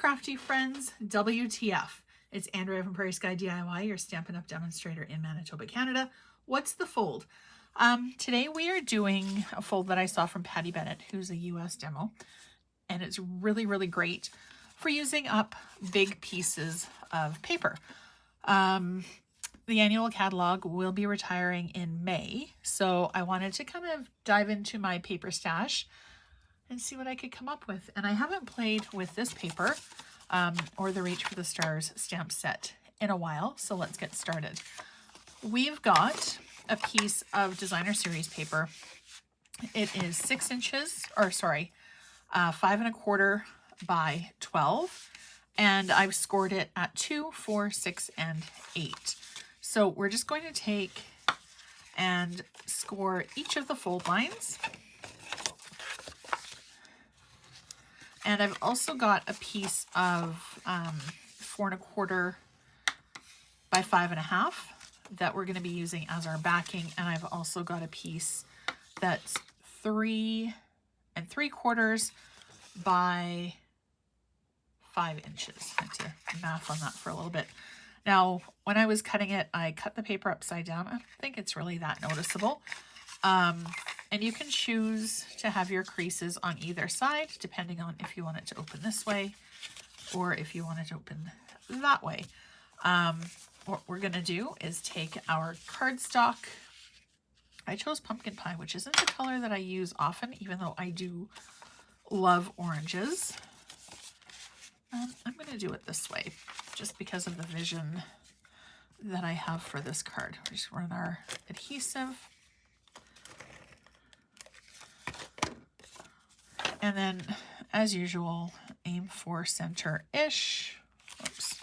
crafty friends, WTF. It's Andrea from Prairie Sky DIY, your Stampin' Up! Demonstrator in Manitoba, Canada. What's the fold? Today we are doing a fold that I saw from Patty Bennett, who's a US demo, and it's really, really great for using up big pieces of paper. The annual catalog will be retiring in May, so I wanted to kind of dive into my paper stash and see what I could come up with. And I haven't played with this paper or the Reach for the Stars stamp set in a while, so let's get started. We've got a piece of Designer Series paper. It is 6 inches, or sorry, 5¼ by 12, and I've scored it at 2, 4, 6, and 8. So we're just going to take and score each of the fold lines. And I've also got a piece of 4¼ by 5½ that we're going to be using as our backing. And I've also got a piece that's 3¾ by 5 inches. I had to math on that for a little bit. Now, when I was cutting it, I cut the paper upside down. I don't think it's really that noticeable. And you can choose to have your creases on either side, depending on if you want it to open this way or if you want it to open that way. What we're going to do is take our cardstock. I chose pumpkin pie, which isn't the color that I use often, even though I do love oranges. I'm going to do it this way, just because of the vision that I have for this card. We just run our adhesive. And then, as usual, aim for center-ish. Oops.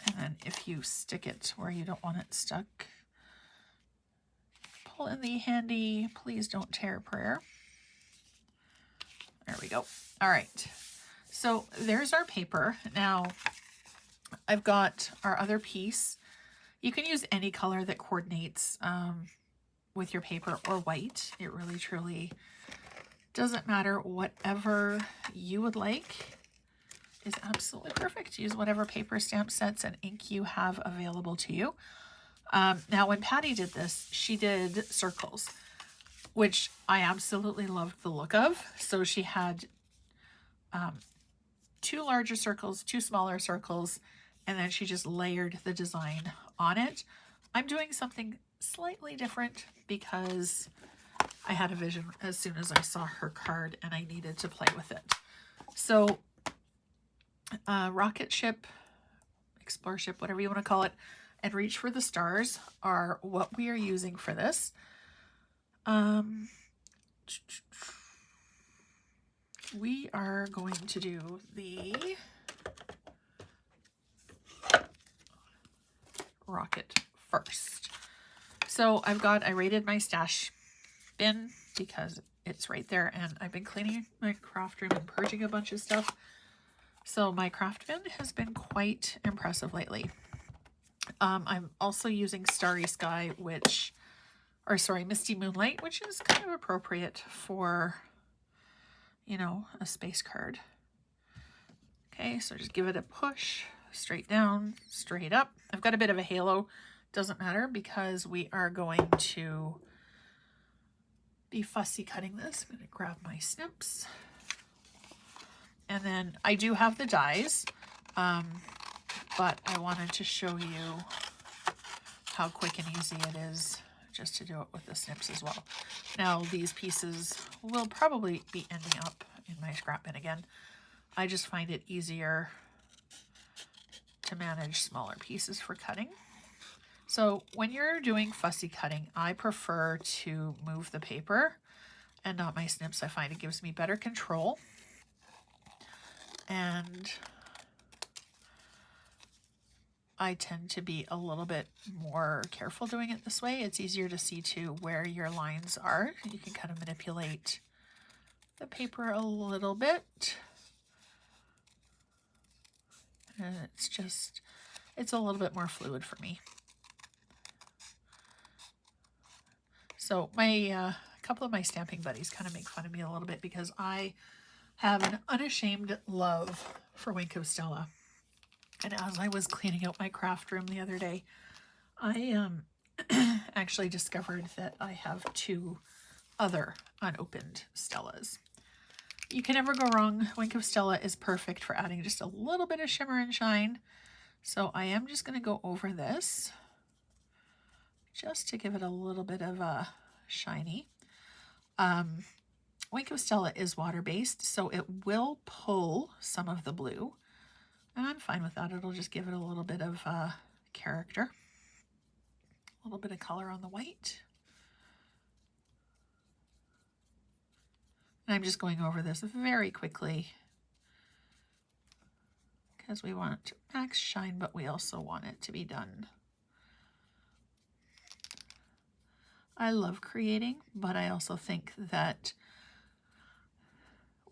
And then if you stick it where you don't want it stuck, pull in the handy, please don't tear prayer. There we go. All right. So there's our paper. Now, I've got our other piece. You can use any color that coordinates with your paper or white. It really, truly doesn't matter. Whatever you would like is absolutely perfect. Use whatever paper, stamp sets, and ink you have available to you. Now, when Patty did this, she did circles, which I absolutely loved the look of. So she had 2 larger circles, 2 smaller circles, and then she just layered the design on it. I'm doing something slightly different because I had a vision as soon as I saw her card and I needed to play with it. So Rocket Ship, Explore Ship, whatever you want to call it, and Reach for the Stars are what we are using for this. We are going to do the Rocket first. So I raided my stash bin because it's right there, and I've been cleaning my craft room and purging a bunch of stuff. So my craft bin has been quite impressive lately. I'm also using Starry Sky, Misty Moonlight, which is kind of appropriate for, you know, a space card. Okay, so just give it a push, straight down, straight up. I've got a bit of a halo, doesn't matter because we are going to be fussy cutting this. I'm going to grab my snips. And then I do have the dies, but I wanted to show you how quick and easy it is just to do it with the snips as well. Now, these pieces will probably be ending up in my scrap bin again. I just find it easier to manage smaller pieces for cutting. So when you're doing fussy cutting, I prefer to move the paper and not my snips. I find it gives me better control. And I tend to be a little bit more careful doing it this way. It's easier to see too where your lines are. You can kind of manipulate the paper a little bit. And it's a little bit more fluid for me. So my couple of my stamping buddies kind of make fun of me a little bit because I have an unashamed love for Wink of Stella. And as I was cleaning out my craft room the other day, I actually discovered that I have 2 other unopened Stellas. You can never go wrong. Wink of Stella is perfect for adding just a little bit of shimmer and shine. So I am just going to go over this just to give it a little bit of a shiny. Wink of Stella is water-based, so it will pull some of the blue. And I'm fine with that. It'll just give it a little bit of character. A little bit of color on the white. And I'm just going over this very quickly because we want max shine, but we also want it to be done. I love creating, but I also think that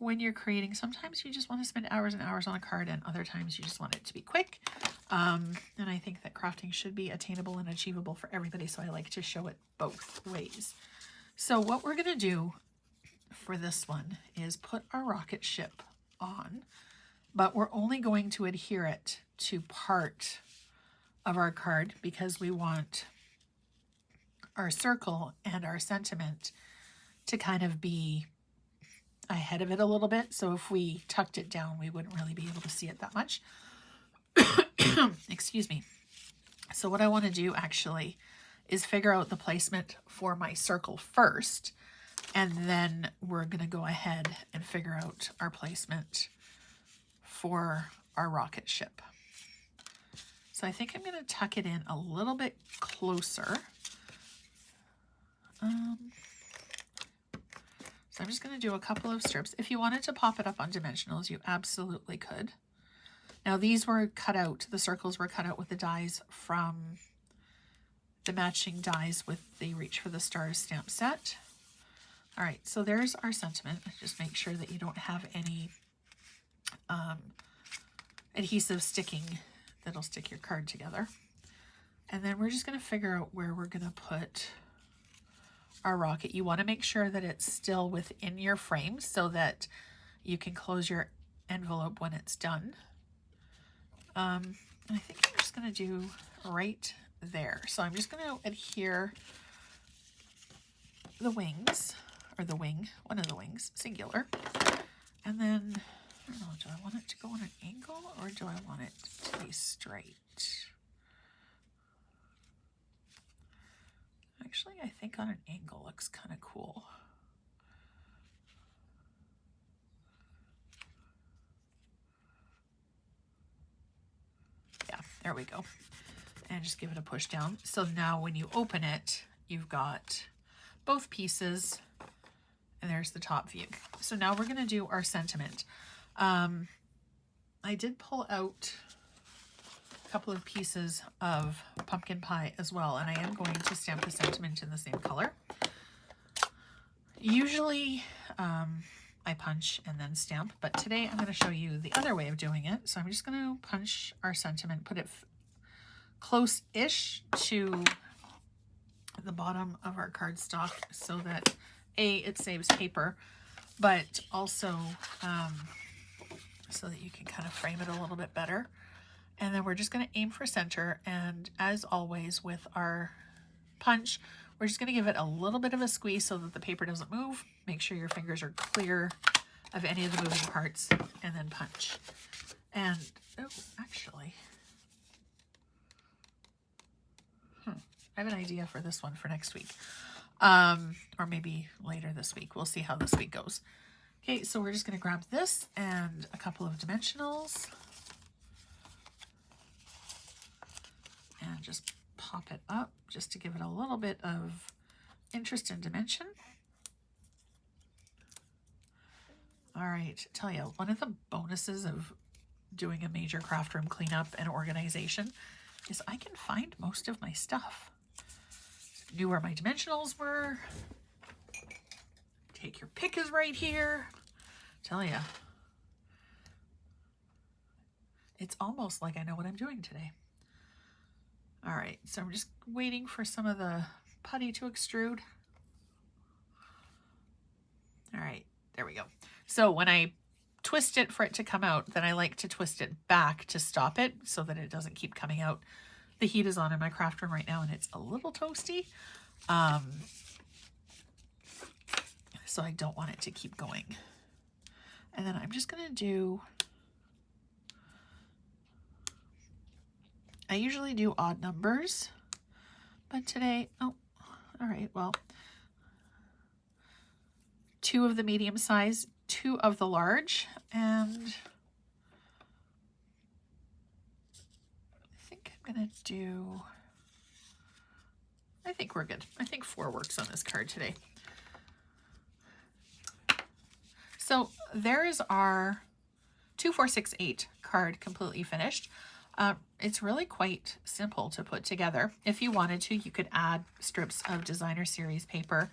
when you're creating, sometimes you just want to spend hours and hours on a card, and other times you just want it to be quick. And I think that crafting should be attainable and achievable for everybody, so I like to show it both ways. So what we're going to do for this one is put our rocket ship on, but we're only going to adhere it to part of our card because we want our circle and our sentiment to kind of be ahead of it a little bit. So if we tucked it down, we wouldn't really be able to see it that much. Excuse me. So what I want to do actually is figure out the placement for my circle first, and then we're going to go ahead and figure out our placement for our rocket ship. So I think I'm going to tuck it in a little bit closer. So I'm just going to do a couple of strips. If you wanted to pop it up on dimensionals, you absolutely could. Now these were cut out, the circles were cut out with the dies from the matching dies with the Reach for the Stars stamp set. All right, so there's our sentiment. Just make sure that you don't have any adhesive sticking that'll stick your card together. And then we're just going to figure out where we're going to put our rocket. You want to make sure that it's still within your frame so that you can close your envelope when it's done. I think I'm just going to do right there. So I'm just going to adhere the wings, or the wing, one of the wings, singular. And then, I don't know, do I want it to go on an angle or do I want it to be straight? Actually, I think on an angle looks kind of cool. Yeah, there we go. And just give it a push down. So now when you open it, you've got both pieces, and there's the top view. So now we're going to do our sentiment. I did pull out a couple of pieces of pumpkin pie as well, and I am going to stamp the sentiment in the same color. Usually I punch and then stamp, but today I'm going to show you the other way of doing it. So I'm just going to punch our sentiment, put it close-ish to the bottom of our cardstock so that it saves paper, but also so that you can kind of frame it a little bit better. And then we're just going to aim for center, and as always with our punch, we're just going to give it a little bit of a squeeze so that the paper doesn't move. Make sure your fingers are clear of any of the moving parts, and then punch. And, oh, actually, I have an idea for this one for next week. Or maybe later this week. We'll see how this week goes. Okay, so we're just going to grab this and a couple of dimensionals. And just pop it up just to give it a little bit of interest and dimension. All right, tell you, one of the bonuses of doing a major craft room cleanup and organization is I can find most of my stuff. Knew where my dimensionals were. Take your pick is right here. Tell ya, it's almost like I know what I'm doing today. All right, so I'm just waiting for some of the putty to extrude. All right, there we go. So when I twist it for it to come out, then I like to twist it back to stop it so that it doesn't keep coming out. The heat is on in my craft room right now and it's a little toasty. So I don't want it to keep going. And then I'm just going to do, I usually do odd numbers, but today, oh, all right, well, 2 of the medium size, 2 of the large, and I think I'm going to do, I think we're good. I think 4 works on this card today. So there is our 2, 4, 6, 8 card completely finished. It's really quite simple to put together. If you wanted to, you could add strips of designer series paper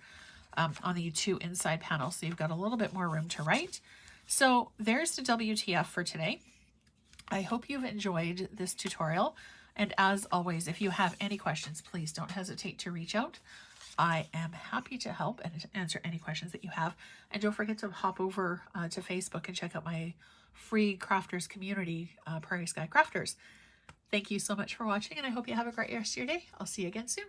on the 2 inside panels, so you've got a little bit more room to write. So there's the WTF for today. I hope you've enjoyed this tutorial. And as always, if you have any questions, please don't hesitate to reach out. I am happy to help and answer any questions that you have. And don't forget to hop over to Facebook and check out my free crafters community, Prairie Sky Crafters. Thank you so much for watching, and I hope you have a great rest of your day. I'll see you again soon.